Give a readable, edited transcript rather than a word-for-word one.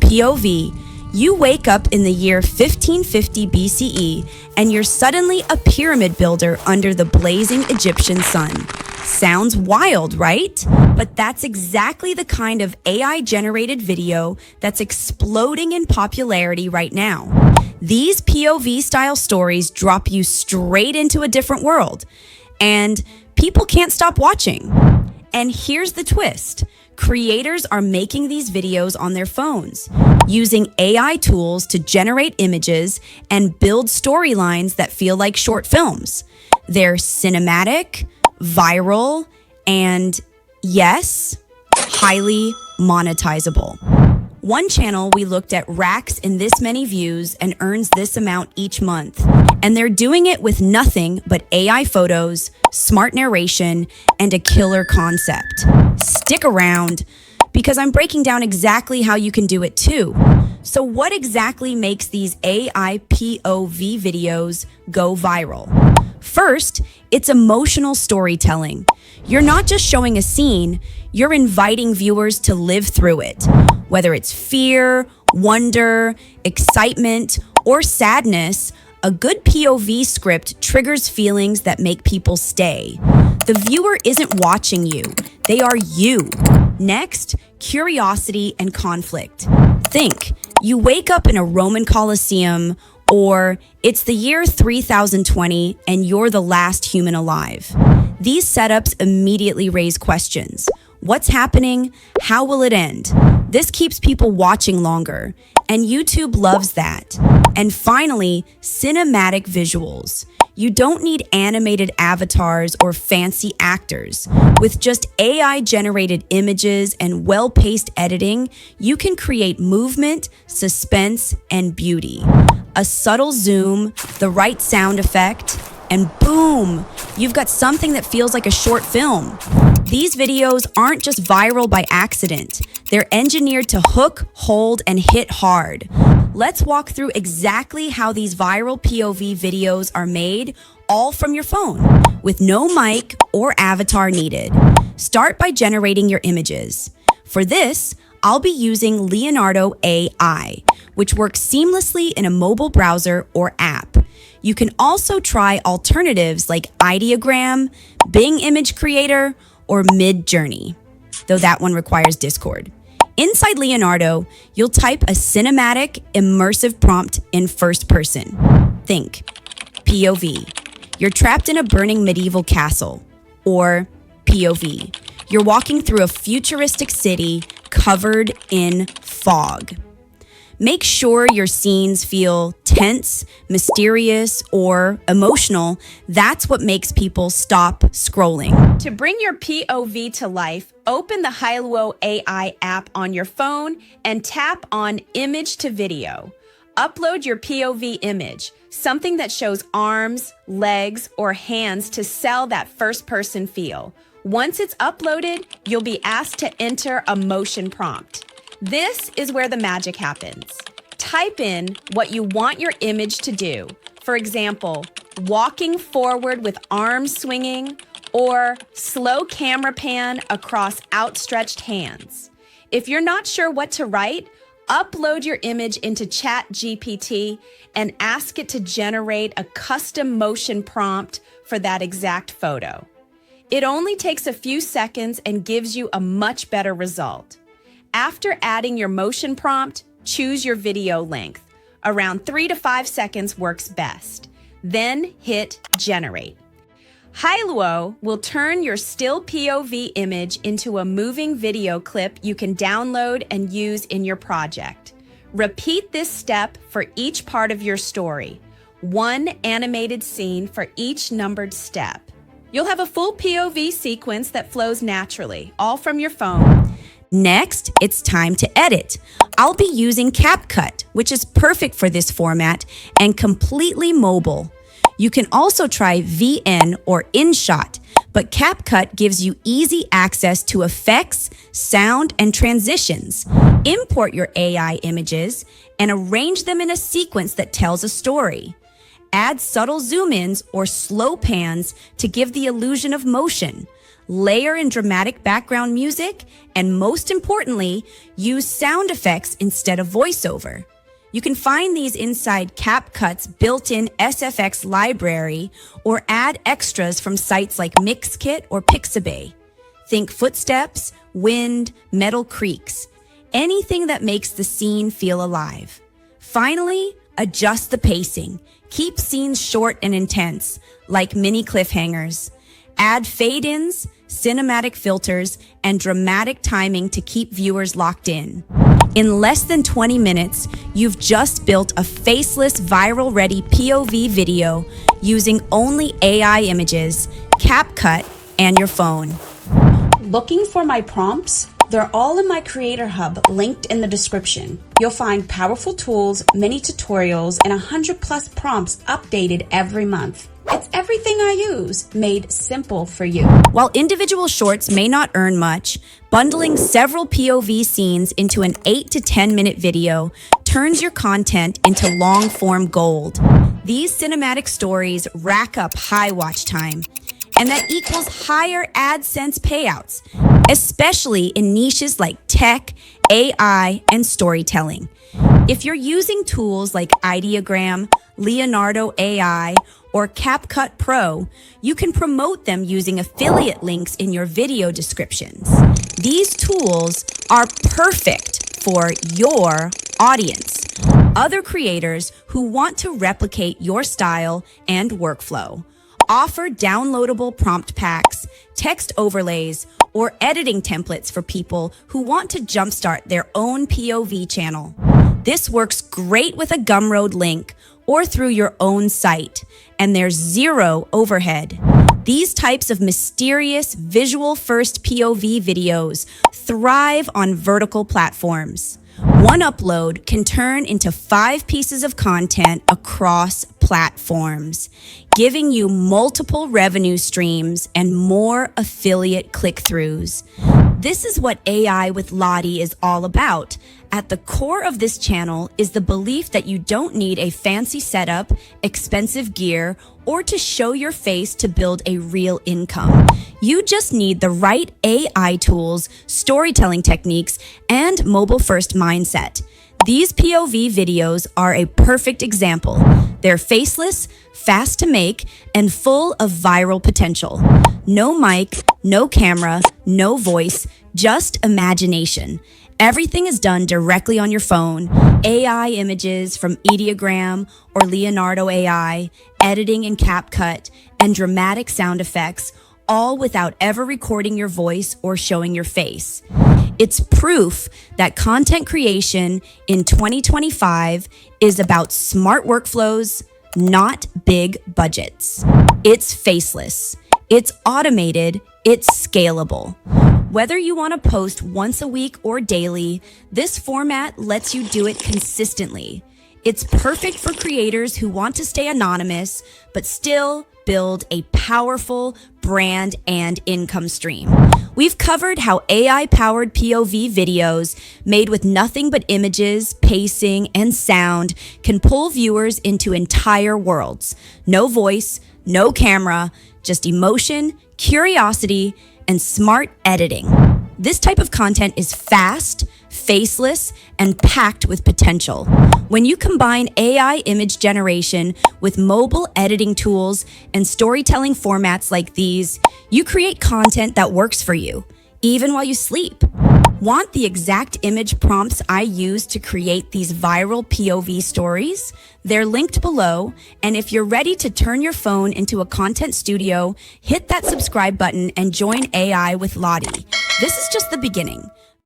POV, you wake up in the year 1550 BCE and you're suddenly a pyramid builder under the blazing Egyptian sun. Sounds wild, right? But that's exactly the kind of AI-generated video that's exploding in popularity right now. These POV-style stories drop you straight into a different world, and people can't stop watching. And here's the twist. Creators are making these videos on their phones, using AI tools to generate images and build storylines that feel like short films. They're cinematic, viral, and yes, highly monetizable. One channel we looked at racks in this many views and earns this amount each month. And they're doing it with nothing but AI photos, smart narration, and a killer concept. Stick around, because I'm breaking down exactly how you can do it too. So what exactly makes these AI POV videos go viral? First, it's emotional storytelling. You're not just showing a scene, you're inviting viewers to live through it. Whether it's fear, wonder, excitement, or sadness, a good POV script triggers feelings that make people stay. The viewer isn't watching you, they are you. Next, curiosity and conflict. Think, you wake up in a Roman Colosseum, or it's the year 3020 and you're the last human alive. These setups immediately raise questions. What's happening? How will it end? This keeps people watching longer, and YouTube loves that. And finally, cinematic visuals. You don't need animated avatars or fancy actors. With just AI-generated images and well-paced editing, you can create movement, suspense, and beauty. A subtle zoom, the right sound effect, and boom, you've got something that feels like a short film. These videos aren't just viral by accident. They're engineered to hook, hold, and hit hard. Let's walk through exactly how these viral POV videos are made, all from your phone, with no mic or avatar needed. Start by generating your images. For this, I'll be using Leonardo AI, which works seamlessly in a mobile browser or app. You can also try alternatives like Ideogram, Bing Image Creator, or Midjourney, though that one requires Discord. Inside Leonardo, you'll type a cinematic, immersive prompt in first person. Think, POV, you're trapped in a burning medieval castle. Or POV, you're walking through a futuristic city covered in fog. Make sure your scenes feel tense, mysterious, or emotional. That's what makes people stop scrolling. To bring your POV to life, open the Hailuo AI app on your phone and tap on Image to Video. Upload your POV image, something that shows arms, legs, or hands to sell that first-person feel. Once it's uploaded, you'll be asked to enter a motion prompt. This is where the magic happens. Type in what you want your image to do. For example, walking forward with arms swinging, or slow camera pan across outstretched hands. If you're not sure what to write, upload your image into ChatGPT and ask it to generate a custom motion prompt for that exact photo. It only takes a few seconds and gives you a much better result. After adding your motion prompt, choose your video length. Around 3 to 5 seconds works best. Then hit Generate. Hailuo will turn your still POV image into a moving video clip you can download and use in your project. Repeat this step for each part of your story. One animated scene for each numbered step. You'll have a full POV sequence that flows naturally, all from your phone. Next, it's time to edit. I'll be using CapCut, which is perfect for this format and completely mobile. You can also try VN or InShot, but CapCut gives you easy access to effects, sound, and transitions. Import your AI images and arrange them in a sequence that tells a story. Add subtle zoom-ins or slow pans to give the illusion of motion. layer in dramatic background music, and most importantly, use sound effects instead of voiceover. You can find these inside CapCut's built-in SFX library or add extras from sites like Mixkit or Pixabay. Think footsteps, wind, metal creaks, anything that makes the scene feel alive. Finally, adjust the pacing. Keep scenes short and intense, like mini cliffhangers. Add fade-ins, cinematic filters, and dramatic timing to keep viewers locked in. In less than 20 minutes, you've just built a faceless, viral-ready POV video using only AI images, CapCut, and your phone. Looking for my prompts? They're all in my Creator Hub, linked in the description. You'll find powerful tools, mini tutorials, and 100+ prompts updated every month. It's everything I use, made simple for you. While individual shorts may not earn much, bundling several POV scenes into an 8 to 10 minute video turns your content into long-form gold. These cinematic stories rack up high watch time, and that equals higher AdSense payouts, especially in niches like tech, AI, and storytelling. If you're using tools like Ideogram, Leonardo AI, or CapCut Pro, you can promote them using affiliate links in your video descriptions. These tools are perfect for your audience, other creators who want to replicate your style and workflow. Offer downloadable prompt packs, text overlays, or editing templates for people who want to jumpstart their own POV channel. This works great with a Gumroad link or through your own site, and there's zero overhead. These types of mysterious visual-first POV videos thrive on vertical platforms. One upload can turn into 5 pieces of content across platforms, giving you multiple revenue streams and more affiliate click-throughs. This is what AI with Lottie is all about. At the core of this channel is the belief that you don't need a fancy setup, expensive gear, or to show your face to build a real income. You just need the right AI tools, storytelling techniques, and mobile-first mindset. These POV videos are a perfect example. They're faceless, fast to make, and full of viral potential. No mic, no camera, no voice, just imagination. Everything is done directly on your phone. AI images from Ideogram or Leonardo AI, editing in CapCut, and dramatic sound effects, all without ever recording your voice or showing your face. It's proof that content creation in 2025 is about smart workflows, not big budgets. It's faceless, it's automated, it's scalable. Whether you want to post once a week or daily, this format lets you do it consistently. It's perfect for creators who want to stay anonymous, but still build a powerful brand and income stream. We've covered how AI-powered POV videos made with nothing but images, pacing, and sound can pull viewers into entire worlds. No voice, no camera, just emotion, curiosity, and smart editing. This type of content is fast, faceless, and packed with potential. When you combine AI image generation with mobile editing tools and storytelling formats like these, you create content that works for you, even while you sleep. Want the exact image prompts I use to create these viral POV stories? They're linked below, and if you're ready to turn your phone into a content studio, hit that subscribe button and join AI with Lottie. This is just the beginning.